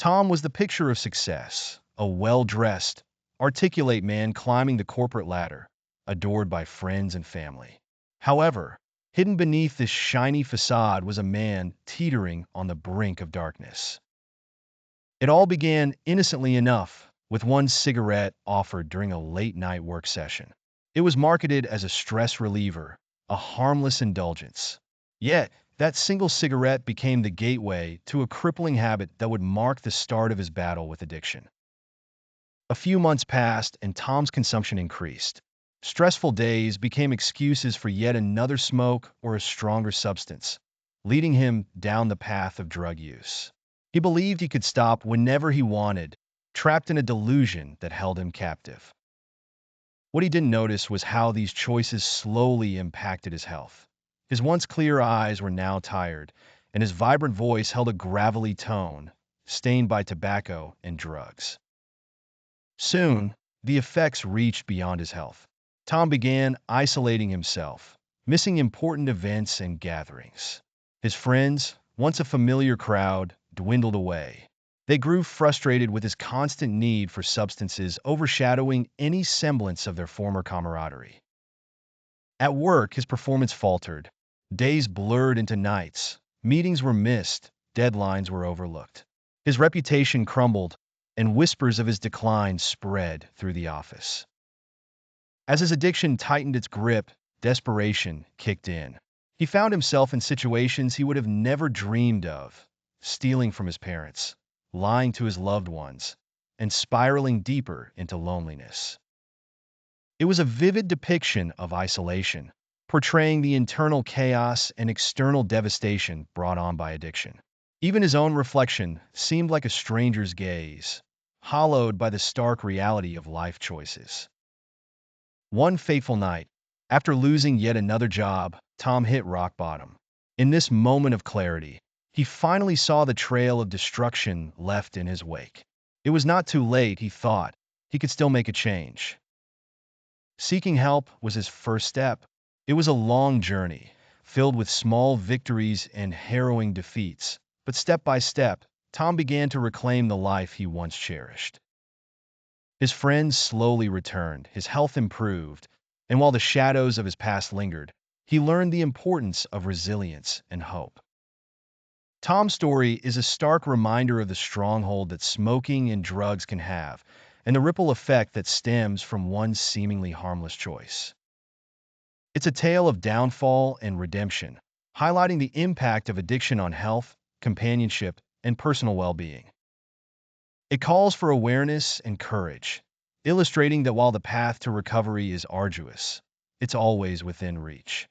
Tom was the picture of success, a well-dressed, articulate man climbing the corporate ladder, adored by friends and family. However, hidden beneath this shiny facade was a man teetering on the brink of darkness. It all began innocently enough, with one cigarette offered during a late-night work session. It was marketed as a stress reliever, a harmless indulgence. Yet, that single cigarette became the gateway to a crippling habit that would mark the start of his battle with addiction. A few months passed and Tom's consumption increased. Stressful days became excuses for yet another smoke or a stronger substance, leading him down the path of drug use. He believed he could stop whenever he wanted, trapped in a delusion that held him captive. What he didn't notice was how these choices slowly impacted his health. His once clear eyes were now tired, and his vibrant voice held a gravelly tone, stained by tobacco and drugs. Soon, the effects reached beyond his health. Tom began isolating himself, missing important events and gatherings. His friends, once a familiar crowd, dwindled away. They grew frustrated with his constant need for substances overshadowing any semblance of their former camaraderie. At work, his performance faltered. Days blurred into nights. Meetings were missed. Deadlines were overlooked. His reputation crumbled, and whispers of his decline spread through the office. As his addiction tightened its grip, desperation kicked in. He found himself in situations he would have never dreamed of, stealing from his parents, lying to his loved ones, and spiraling deeper into loneliness. It was a vivid depiction of isolation, portraying the internal chaos and external devastation brought on by addiction. Even his own reflection seemed like a stranger's gaze, hollowed by the stark reality of life choices. One fateful night, after losing yet another job, Tom hit rock bottom. In this moment of clarity, he finally saw the trail of destruction left in his wake. It was not too late, he thought. He could still make a change. Seeking help was his first step. It was a long journey, filled with small victories and harrowing defeats. But step by step, Tom began to reclaim the life he once cherished. His friends slowly returned, his health improved, and while the shadows of his past lingered, he learned the importance of resilience and hope. Tom's story is a stark reminder of the stronghold that smoking and drugs can have, and the ripple effect that stems from one seemingly harmless choice. It's a tale of downfall and redemption, highlighting the impact of addiction on health, companionship, and personal well-being. It calls for awareness and courage, illustrating that while the path to recovery is arduous, it's always within reach.